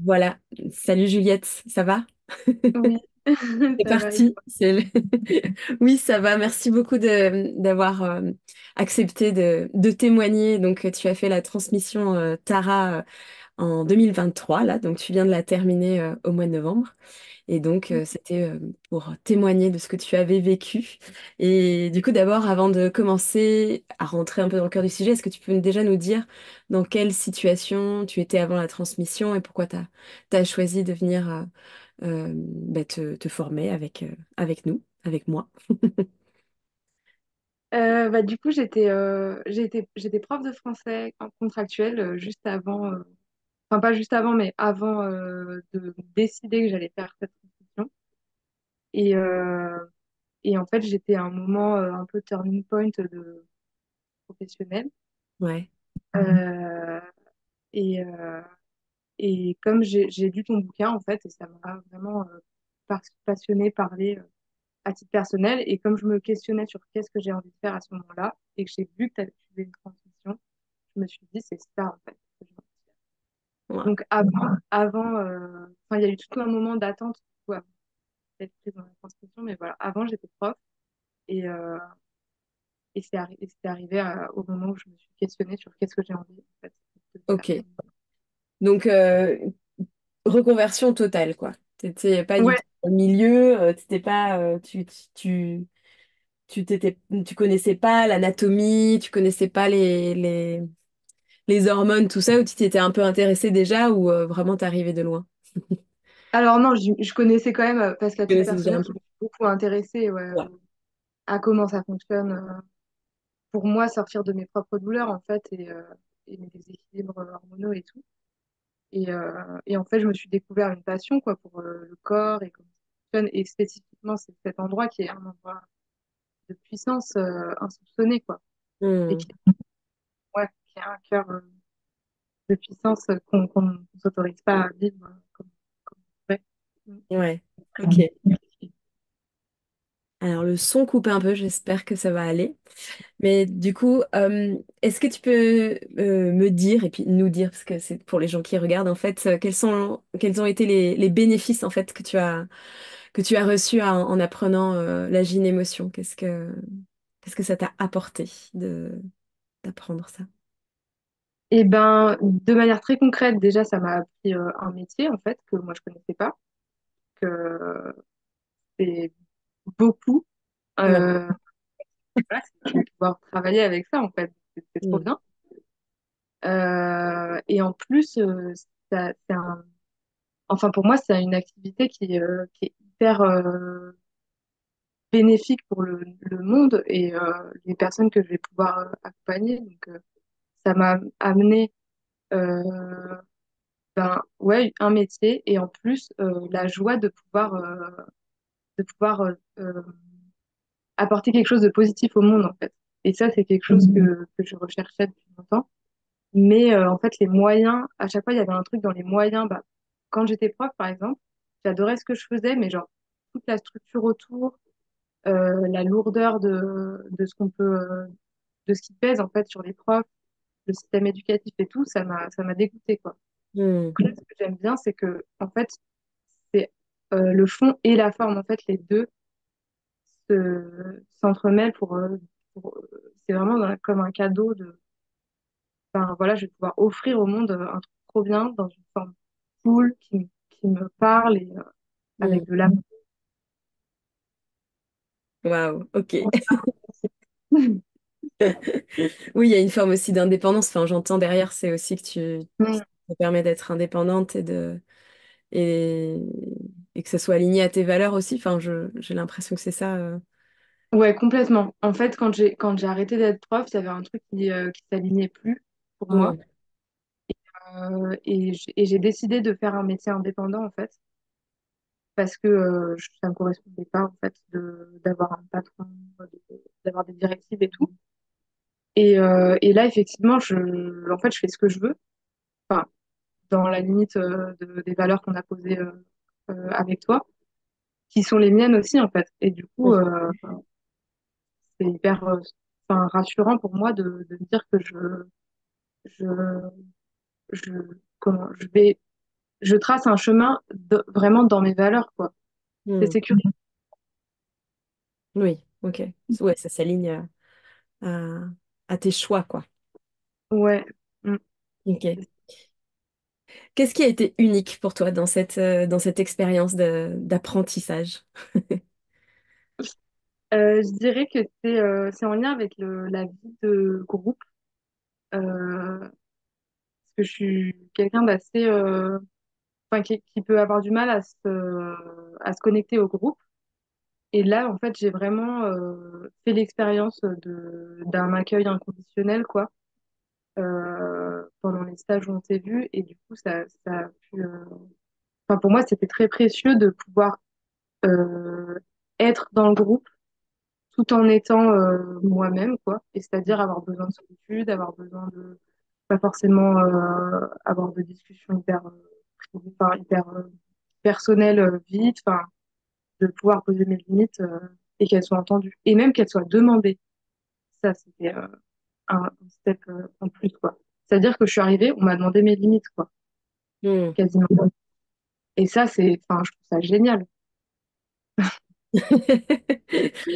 Voilà. Salut Juliette, ça va? Oui, C'est ça va. Et parti. Oui, ça va. Merci beaucoup d'avoir accepté de témoigner. Donc, tu as fait la transmission Tara en 2023, là. Donc, tu viens de la terminer au mois de novembre. Et donc, toi? c'était pour témoigner de ce que tu avais vécu. Et du coup, d'abord, avant de commencer à rentrer un peu dans le cœur du sujet, est-ce que tu peux déjà nous dire dans quelle situation tu étais avant la transmission et pourquoi tu as choisi de venir te former avec nous, avec moi? Du coup, j'étais prof de français en contractuel juste avant, enfin pas juste avant, mais avant de décider que j'allais faire cette transition. Et, euh, et en fait, j'étais à un moment un peu turning point de professionnel. Ouais, Euh, et, euh, et comme j'ai lu ton bouquin, en fait, et ça m'a vraiment passionné parler à titre personnel. Et comme je me questionnais sur qu'est-ce que j'ai envie de faire à ce moment-là, et que j'ai vu que tu avais fait une transition, je me suis dit, c'est ça, en fait, que j'ai envie de faire. ouais. Donc, enfin, il y a eu tout un moment d'attente du coup, avant d'être prise dans la transmission, mais voilà, avant, j'étais prof, et, euh, et c'est arrivé au moment où je me suis questionnée sur qu'est-ce que j'ai envie, en fait, de faire. Ok. Donc, reconversion totale, quoi. T'étais pas du Ouais, tout au milieu, t'étais pas, tu connaissais pas l'anatomie, tu connaissais pas les hormones, tout ça, ou tu t'étais un peu intéressée déjà, ou vraiment t'arrivais de loin? alors non, je connaissais quand même, parce qu'à Tu titre connaissais déjà personnel, un je peu. me suis beaucoup intéressée ouais, Ouais. à comment ça fonctionne. Pour moi, sortir de mes propres douleurs, en fait, et mes déséquilibres hormonaux et tout. Et en fait, je me suis découvert une passion quoi, pour le corps et comment ça fonctionne. Et spécifiquement, c'est cet endroit qui est un endroit de puissance insoupçonnée, quoi. Et Hmm. qui a un cœur de puissance qu'on ne s'autorise pas à vivre comme on pourrait. Ouais. Ok. Alors le son coupe un peu, j'espère que ça va aller. Mais du coup, est-ce que tu peux me dire, et puis nous dire, parce que c'est pour les gens qui regardent, en fait, quels ont été les bénéfices en fait que tu as reçus en apprenant la gynémotion? Qu'est-ce que ça t'a apporté d'apprendre ça? Et ben, de manière très concrète, déjà, ça m'a appris un métier, en fait, que moi, je connaissais pas, que c'est beaucoup. Ouais. Euh, voilà, je vais pouvoir travailler avec ça, en fait. C'est trop Mm. bien. Et en plus, enfin, pour moi, c'est une activité qui est hyper bénéfique pour le monde et les personnes que je vais pouvoir accompagner. Donc, ça m'a amené ben, ouais, un métier et en plus, la joie de pouvoir apporter quelque chose de positif au monde, en fait. Et ça, c'est quelque chose que je recherchais depuis longtemps. Mais en fait, les moyens, à chaque fois, il y avait un truc dans les moyens. Bah, quand j'étais prof, par exemple, j'adorais ce que je faisais, mais genre, toute la structure autour, la lourdeur de ce qu'on peut, de ce qui pèse, en fait, sur les profs, le système éducatif et tout, ça m'a dégoûté, quoi. Mm. Donc là, ce que j'aime bien, c'est que, en fait, c'est le fond et la forme, en fait, les deux s'entremêlent c'est vraiment comme un cadeau enfin, voilà, je vais pouvoir offrir au monde un truc trop bien dans une forme cool qui me parle et Mm. avec de l'amour. Waouh, ok. Oui, il y a une forme aussi d'indépendance. Enfin, j'entends derrière, c'est aussi que Mm. ça te permet d'être indépendante et, et que ça soit aligné à tes valeurs aussi. Enfin, j'ai l'impression que c'est ça. Ouais, complètement. En fait, quand j'ai arrêté d'être prof, il y avait un truc qui s'alignait plus pour moi. Mm. Et j'ai décidé de faire un métier indépendant, en fait, parce que ça me correspondait pas, en fait, d'avoir un patron, d'avoir des directives et tout. Et là, effectivement, en fait, je fais ce que je veux, enfin, dans la limite des valeurs qu'on a posées avec toi, qui sont les miennes aussi, en fait. Et du coup, Mhm. c'est hyper enfin, rassurant pour moi de me dire que je, comment, je vais je trace un chemin vraiment dans mes valeurs, quoi. C'est Hmm. sécurisé. Oui, ok. Ouais, ça s'aligne à, à tes choix, quoi. Ouais. Mm. Ok. Qu'est-ce qui a été unique pour toi dans cette expérience d'apprentissage? Je dirais que c'est en lien avec la vie de groupe, parce que je suis quelqu'un d'assez, enfin, qui peut avoir du mal à se connecter au groupe. Et là, en fait, j'ai vraiment fait l'expérience d'un accueil inconditionnel, quoi, pendant les stages où on s'est vus. Et du coup, ça a pu, enfin, pour moi, c'était très précieux de pouvoir euh, être dans le groupe tout en étant moi-même, quoi. Et c'est-à-dire avoir besoin de solitude, avoir besoin de pas forcément avoir de discussions hyper, enfin, hyper personnelles vite, enfin, de pouvoir poser mes limites et qu'elles soient entendues. Et même qu'elles soient demandées. Ça, c'était un step en plus, quoi. C'est-à-dire que je suis arrivée, on m'a demandé mes limites, quoi, Hmm. quasiment. Et ça, enfin, je trouve ça génial.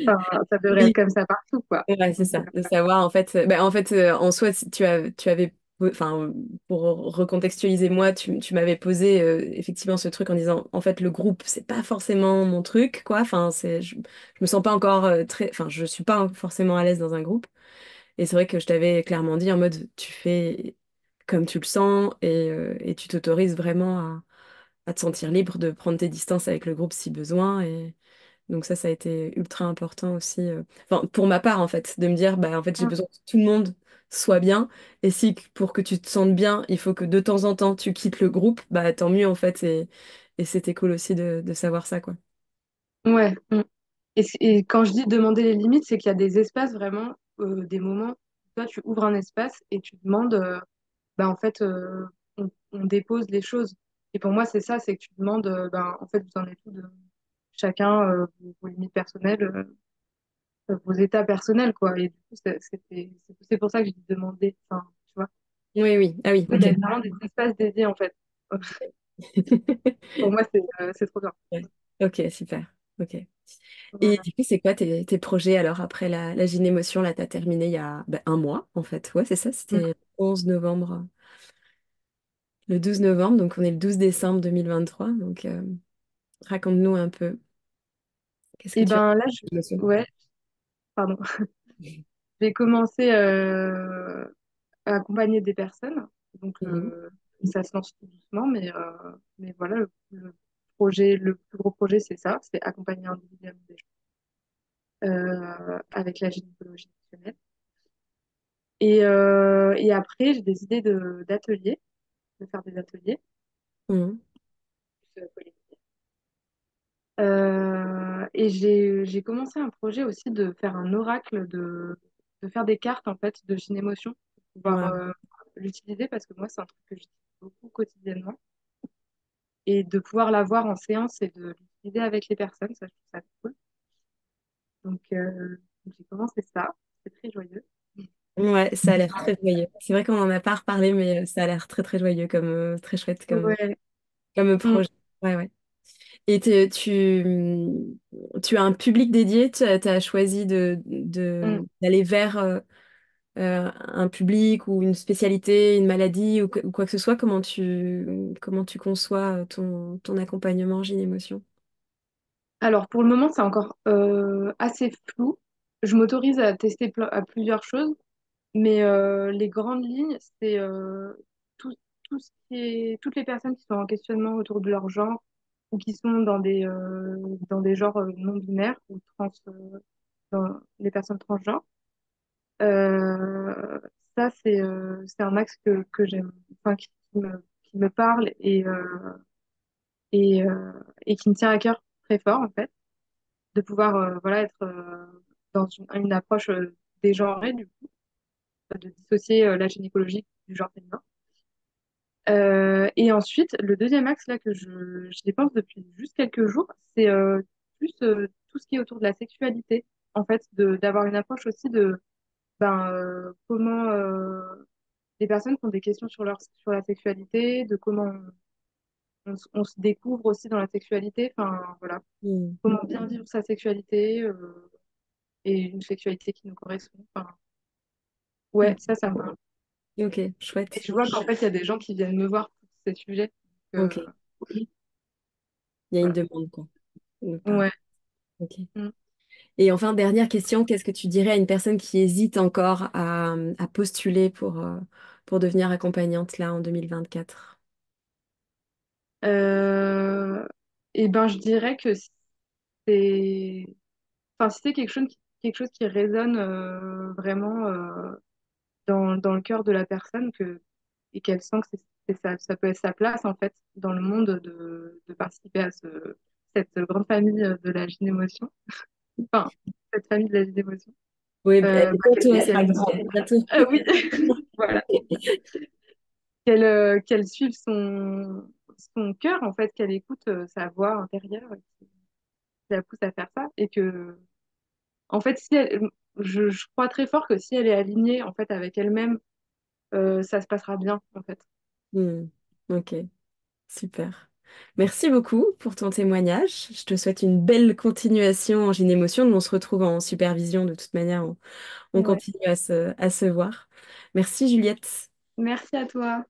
Enfin, ça devrait être Oui, comme ça partout, quoi. ouais, c'est ça, de savoir en fait, en soi, si tu avais, enfin, pour recontextualiser moi, tu m'avais posé effectivement ce truc en disant, en fait, le groupe, c'est pas forcément mon truc, quoi. Enfin, je me sens pas encore très, enfin, je suis pas forcément à l'aise dans un groupe. Et c'est vrai que je t'avais clairement dit en mode, tu fais comme tu le sens et tu t'autorises vraiment à te sentir libre de prendre tes distances avec le groupe si besoin. Et donc ça a été ultra important aussi. Enfin, pour ma part, en fait, de me dire, bah, en fait, j'ai Mm. besoin que tout le monde soit bien. Et si pour que tu te sentes bien, il faut que de temps en temps, tu quittes le groupe, bah, tant mieux, en fait. Et c'était cool aussi de savoir ça, quoi. Ouais. Mm. Et quand je dis demander les limites, c'est qu'il y a des espaces vraiment, des moments où toi, tu ouvres un espace et tu demandes, bah, en fait, on dépose les choses. Et pour moi, c'est ça, c'est que tu demandes, ben, en fait, vous en êtes où de chacun, vos limites personnelles, vos états personnels, quoi. Et du coup, c'est pour ça que j'ai demandé, enfin, tu vois. Oui, oui. Ah oui, Il y ok. a vraiment des espaces dédiés, en fait. Pour moi, c'est trop bien. Ouais. Ok, super. Ok. Et Voilà. du coup, c'est quoi tes projets alors après la Gynémotion? Là, t'as terminé il y a bah, un mois, en fait. Ouais, c'est ça, Mm. c'était le 11 novembre, le 12 novembre, donc on est le 12 décembre 2023. Donc, raconte-nous un peu, qu'est-ce que Et tu as ben là, fait? ouais, pardon. J'ai commencé à accompagner des personnes. Donc, Mhm. ça se lance tout doucement, mais voilà, le plus gros projet, c'est ça, c'est accompagner individuellement des gens avec la gynécologie fonctionnelle. Et après, j'ai des idées d'ateliers, de faire des ateliers. Mhm. Collectifs. Et j'ai commencé un projet aussi de faire un oracle, de faire des cartes en fait de Gynémotion pour pouvoir Wow. l'utiliser parce que moi, c'est un truc que j'utilise beaucoup quotidiennement. Et de pouvoir l'avoir en séance et de l'utiliser avec les personnes, ça, je trouve ça cool. Donc, j'ai commencé ça, c'est très joyeux. Ouais, ça a l'air très joyeux. C'est vrai qu'on en a pas reparlé, mais ça a l'air très très joyeux, comme très chouette Ouais. comme Mm, projet. Ouais, ouais. Et tu as un public dédié, tu as choisi mm. d'aller vers un public ou une spécialité, une maladie ou quoi que ce soit. Comment tu conçois ton accompagnement gynémotion? Alors, pour le moment, c'est encore assez flou. Je m'autorise à tester à plusieurs choses, mais les grandes lignes, c'est tout, tout ce qui est, toutes les personnes qui sont en questionnement autour de leur genre ou qui sont dans des genres non binaires ou dans les personnes transgenres. Euh, Ça, c'est un axe que j'aime, enfin, qui me parle et, et qui me tient à cœur très fort, en fait, de pouvoir voilà, être dans une approche dégenrée, du coup, de dissocier la gynécologie du genre féminin. Et ensuite, le deuxième axe là que je dépense depuis juste quelques jours, c'est plus tout ce qui est autour de la sexualité, en fait, d'avoir une approche aussi de comment les personnes qui ont des questions sur sur la sexualité, de comment on se découvre aussi dans la sexualité. Enfin, voilà. Hmm. Comment bien vivre sa sexualité et une sexualité qui nous correspond. Enfin, ouais, ça me parle. Ok, Et chouette. je vois qu'en fait, il y a des gens qui viennent me voir pour ces sujets. Donc, Ok, il y a une voilà. demande, quoi. Ouais. Ok. Mm. Et enfin, dernière question, qu'est-ce que tu dirais à une personne qui hésite encore à postuler pour devenir accompagnante là en 2024? Euh, et ben, je dirais que c'est, enfin, si c'est quelque chose qui résonne vraiment dans le cœur de la personne et qu'elle sent que ça peut être sa place en fait dans le monde de participer à cette grande famille de la gynémotion, enfin, cette famille de la gynémotion. Oui, elle est Bah, bientôt, c'est bientôt. oui, voilà, qu'elle suive son cœur en fait, qu'elle écoute sa voix intérieure qui la pousse à faire ça et que en fait si je crois très fort que si elle est alignée en fait avec elle-même, ça se passera bien en fait. Hmm. Ok, super. Merci beaucoup pour ton témoignage. Je te souhaite une belle continuation en Gynémotion. Nous, on se retrouve en supervision de toute manière. On Ouais. continue à se voir. Merci, Juliette. Merci à toi.